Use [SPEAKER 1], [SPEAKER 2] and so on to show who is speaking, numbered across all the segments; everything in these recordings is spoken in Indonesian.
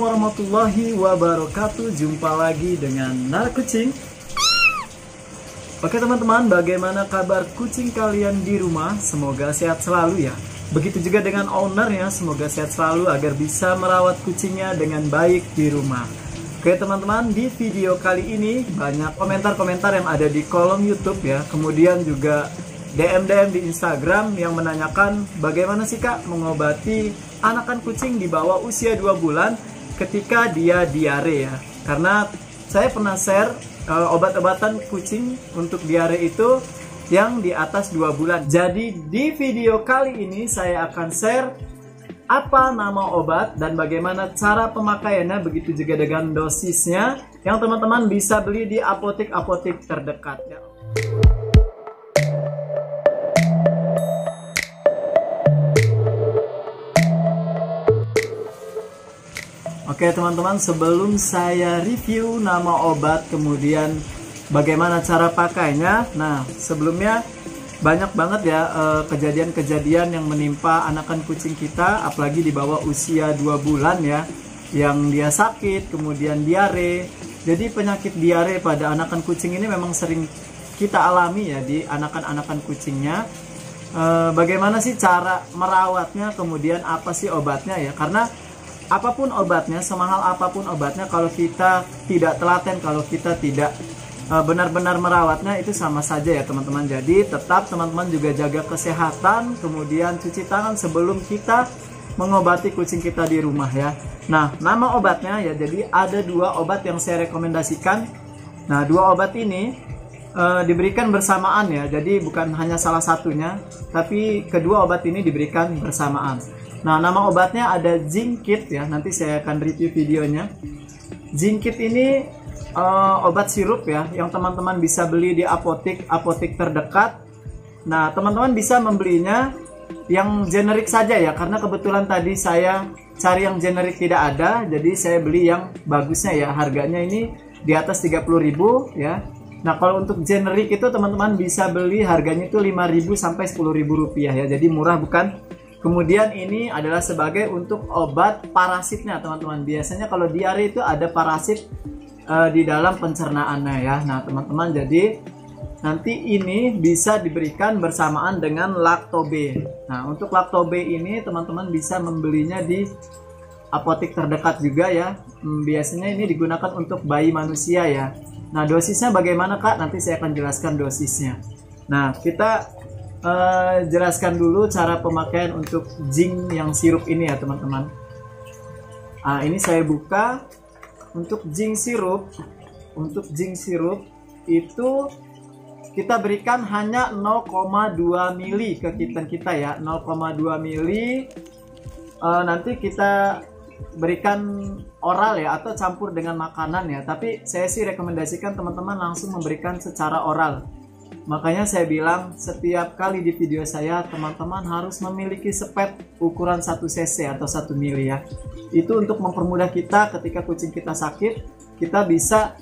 [SPEAKER 1] Assalamualaikum warahmatullahi wabarakatuh. Jumpa lagi dengan Nar Kucing. Oke teman-teman, bagaimana kabar kucing kalian di rumah? Semoga sehat selalu ya. Begitu juga dengan ownernya, semoga sehat selalu agar bisa merawat kucingnya dengan baik di rumah. Oke teman-teman, di video kali ini banyak komentar-komentar yang ada di kolom YouTube ya. Kemudian juga DM di Instagram yang menanyakan bagaimana sih Kak mengobati anakan kucing di bawah usia 2 bulan ketika dia diare ya. Karena saya pernah share obat-obatan kucing untuk diare itu yang di atas 2 bulan. Jadi di video kali ini saya akan share apa nama obat dan bagaimana cara pemakaiannya, begitu juga dengan dosisnya yang teman-teman bisa beli di apotek-apotek terdekat ya. Oke teman-teman, sebelum saya review nama obat kemudian bagaimana cara pakainya, nah sebelumnya banyak banget ya kejadian-kejadian yang menimpa anakan kucing kita, apalagi di bawah usia 2 bulan ya, yang dia sakit kemudian diare. Jadi penyakit diare pada anakan kucing ini memang sering kita alami ya di anakan-anakan kucingnya. Bagaimana sih cara merawatnya, kemudian apa sih obatnya ya, karena apapun obatnya, semahal apapun obatnya, kalau kita tidak telaten, kalau kita tidak benar-benar merawatnya, itu sama saja ya teman-teman. Jadi tetap teman-teman juga jaga kesehatan, kemudian cuci tangan sebelum kita mengobati kucing kita di rumah ya. Nah, nama obatnya ya, jadi ada 2 obat yang saya rekomendasikan. Nah, 2 obat ini diberikan bersamaan ya, jadi bukan hanya salah satunya, tapi kedua obat ini diberikan bersamaan. Nah, nama obatnya ada Zinkit ya, nanti saya akan review videonya. Zinkit ini obat sirup ya, yang teman-teman bisa beli di apotek terdekat. Nah, teman-teman bisa membelinya yang generik saja ya, karena kebetulan tadi saya cari yang generik tidak ada, jadi saya beli yang bagusnya ya, harganya ini di atas 30.000 ya. Nah, kalau untuk generik itu teman-teman bisa beli harganya itu 5.000 sampai 10.000 rupiah ya, jadi murah bukan? Kemudian ini adalah sebagai untuk obat parasitnya teman-teman. Biasanya kalau diare itu ada parasit di dalam pencernaannya ya. Nah teman-teman, jadi nanti ini bisa diberikan bersamaan dengan Lactobe. Nah untuk Lactobe ini teman-teman bisa membelinya di apotek terdekat juga ya. Biasanya ini digunakan untuk bayi manusia ya. Nah dosisnya bagaimana Kak? Nanti saya akan jelaskan dosisnya. Nah kita jelaskan dulu cara pemakaian untuk Zink yang sirup ini ya teman-teman. Nah, ini saya buka untuk Zink sirup. Untuk Zink sirup itu kita berikan hanya 0,2 mili ke kita ya, 0,2 mili. Nanti kita berikan oral ya, atau campur dengan makanan ya. Tapi saya sih rekomendasikan teman-teman langsung memberikan secara oral. Makanya saya bilang setiap kali di video saya, teman-teman harus memiliki sepet ukuran 1 cc atau 1 mili ya. Itu untuk mempermudah kita ketika kucing kita sakit, kita bisa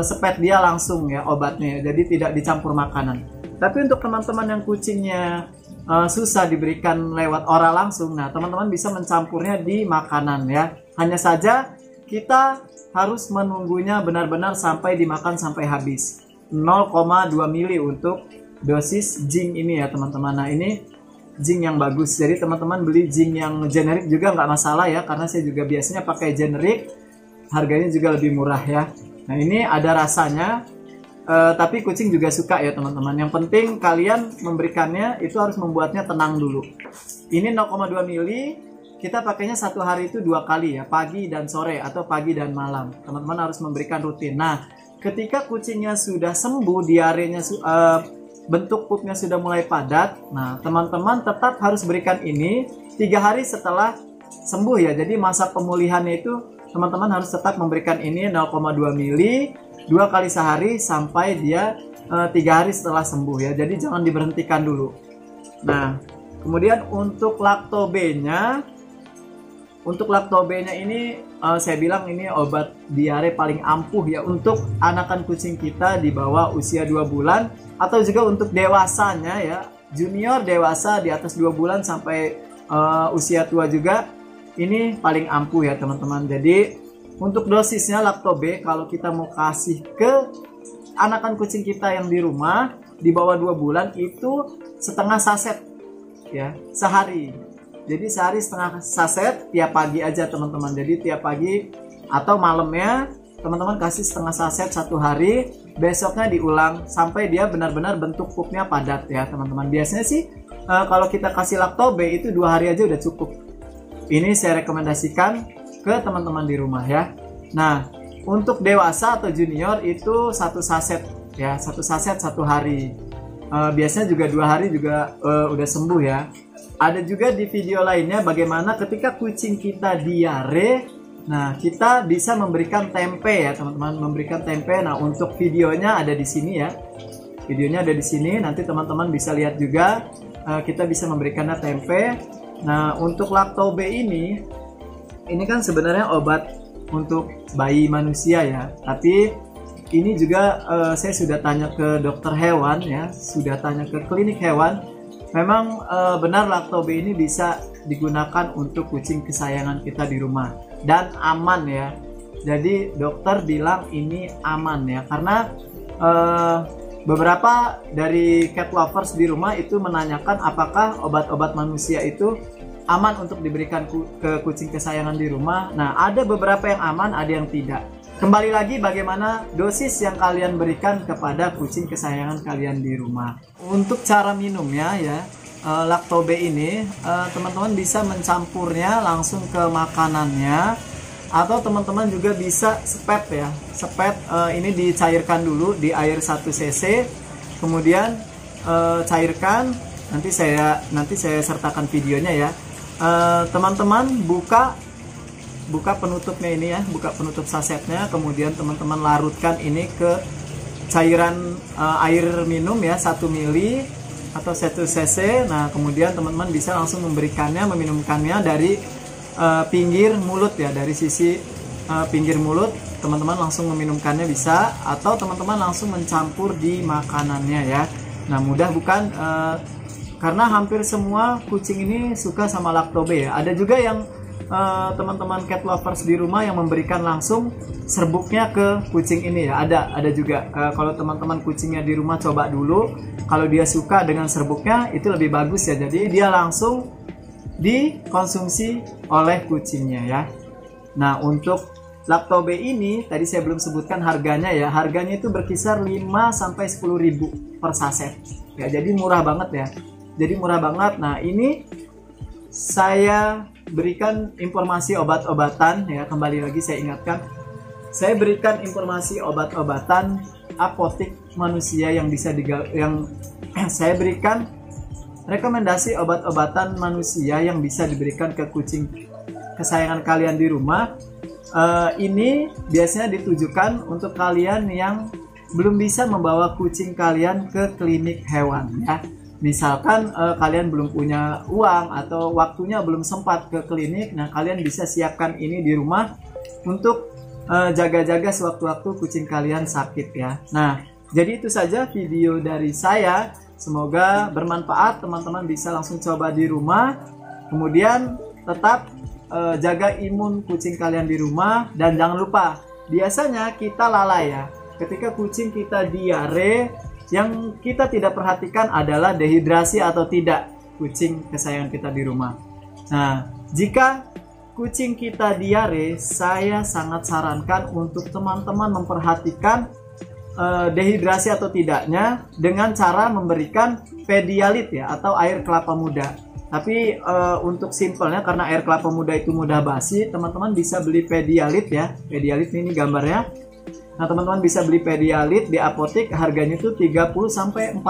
[SPEAKER 1] sepet dia langsung ya obatnya ya, jadi tidak dicampur makanan. Tapi untuk teman-teman yang kucingnya susah diberikan lewat oral langsung, nah teman-teman bisa mencampurnya di makanan ya. Hanya saja kita harus menunggunya benar-benar sampai dimakan sampai habis. 0,2 mili untuk dosis Zink ini ya teman-teman. Nah ini Zink yang bagus, jadi teman-teman beli Zink yang generik juga nggak masalah ya, karena saya juga biasanya pakai generik, harganya juga lebih murah ya. Nah ini ada rasanya, tapi kucing juga suka ya teman-teman. Yang penting kalian memberikannya itu harus membuatnya tenang dulu. Ini 0,2 mili, kita pakainya 1 hari itu 2 kali ya, pagi dan sore atau pagi dan malam. Teman-teman harus memberikan rutin. Nah ketika kucingnya sudah sembuh, diarenya bentuk pupnya sudah mulai padat, nah teman-teman tetap harus berikan ini 3 hari setelah sembuh ya. Jadi masa pemulihannya itu teman-teman harus tetap memberikan ini 0,2 mili 2 kali sehari sampai dia 3 hari setelah sembuh ya. Jadi jangan diberhentikan dulu. Nah kemudian untuk Lactobe-nya, ini saya bilang ini obat diare paling ampuh ya untuk anakan kucing kita di bawah usia 2 bulan atau juga untuk dewasanya ya, junior dewasa di atas 2 bulan sampai usia tua juga. ini paling ampuh ya teman-teman. Jadi untuk dosisnya Lacto-B kalau kita mau kasih ke anakan kucing kita yang di rumah di bawah 2 bulan itu setengah saset ya sehari. Jadi sehari setengah saset tiap pagi aja teman-teman. Jadi tiap pagi atau malamnya teman-teman kasih setengah saset 1 hari, besoknya diulang sampai dia benar-benar bentuk pupnya padat ya teman-teman. Biasanya sih kalau kita kasih Lacto-B itu 2 hari aja udah cukup. Ini saya rekomendasikan ke teman-teman di rumah ya. Nah untuk dewasa atau junior itu 1 saset ya, 1 saset 1 hari. Biasanya juga 2 hari juga udah sembuh ya. Ada juga di video lainnya bagaimana ketika kucing kita diare, nah kita bisa memberikan tempe ya teman-teman, memberikan tempe. Nah untuk videonya ada di sini ya, videonya ada di sini. Nanti teman-teman bisa lihat juga kita bisa memberikannya tempe. Nah untuk Lacto-B ini kan sebenarnya obat untuk bayi manusia ya, tapi ini juga saya sudah tanya ke dokter hewan ya, sudah tanya ke klinik hewan. Memang benar Lacto-B ini bisa digunakan untuk kucing kesayangan kita di rumah dan aman ya. Jadi dokter bilang ini aman ya, karena beberapa dari cat lovers di rumah itu menanyakan apakah obat-obat manusia itu aman untuk diberikan ke kucing kesayangan di rumah. Nah ada beberapa yang aman, ada yang tidak. Kembali lagi bagaimana dosis yang kalian berikan kepada kucing kesayangan kalian di rumah. Untuk cara minumnya ya, Lacto-B ini teman-teman bisa mencampurnya langsung ke makanannya, atau teman-teman juga bisa sepet ya. Sepet ini dicairkan dulu di air 1 cc, kemudian cairkan. Nanti saya sertakan videonya ya. Teman-teman buka penutupnya ini ya, buka penutup sasetnya, kemudian teman-teman larutkan ini ke cairan air minum ya 1 ml atau 1 cc. Nah kemudian teman-teman bisa langsung meminumkannya dari pinggir mulut ya, dari sisi pinggir mulut teman-teman langsung meminumkannya bisa, atau teman-teman langsung mencampur di makanannya ya. Nah mudah bukan? Karena hampir semua kucing ini suka sama Lacto-B ya. Ada juga yang teman-teman cat lovers di rumah yang memberikan langsung serbuknya ke kucing ini ya, ada juga. Kalau teman-teman kucingnya di rumah coba dulu, kalau dia suka dengan serbuknya itu lebih bagus ya, jadi dia langsung dikonsumsi oleh kucingnya ya. Nah untuk Lacto-B ini tadi saya belum sebutkan harganya ya, harganya itu berkisar 5-10 ribu per saset ya, jadi murah banget ya, jadi murah banget. Nah ini saya berikan informasi obat-obatan ya, kembali lagi saya ingatkan, saya berikan informasi obat-obatan apotik manusia yang bisa saya berikan rekomendasi obat-obatan manusia yang bisa diberikan ke kucing kesayangan kalian di rumah. Ini biasanya ditujukan untuk kalian yang belum bisa membawa kucing kalian ke klinik hewan ya. Misalkan kalian belum punya uang atau waktunya belum sempat ke klinik, nah kalian bisa siapkan ini di rumah untuk jaga-jaga sewaktu-waktu kucing kalian sakit ya. Nah jadi itu saja video dari saya, semoga bermanfaat, teman-teman bisa langsung coba di rumah. Kemudian tetap jaga imun kucing kalian di rumah, dan jangan lupa, biasanya kita lalai ya, ketika kucing kita diare, yang kita tidak perhatikan adalah dehidrasi atau tidak kucing kesayangan kita di rumah. Nah, jika kucing kita diare, saya sangat sarankan untuk teman-teman memperhatikan dehidrasi atau tidaknya dengan cara memberikan pedialit ya, atau air kelapa muda. Tapi untuk simpelnya, karena air kelapa muda itu mudah basi, teman-teman bisa beli pedialit ya. Pedialit ini gambarnya. Nah teman-teman bisa beli pedialit di apotek, harganya itu 30-45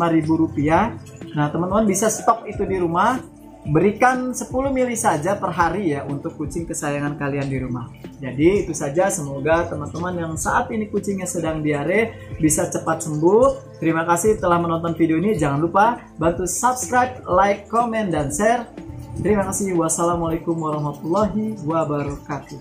[SPEAKER 1] ribu rupiah. Nah teman-teman bisa stok itu di rumah, berikan 10 mili saja per hari ya untuk kucing kesayangan kalian di rumah. Jadi itu saja, semoga teman-teman yang saat ini kucingnya sedang diare bisa cepat sembuh. Terima kasih telah menonton video ini, jangan lupa bantu subscribe, like, komen, dan share. Terima kasih. Wassalamualaikum warahmatullahi wabarakatuh.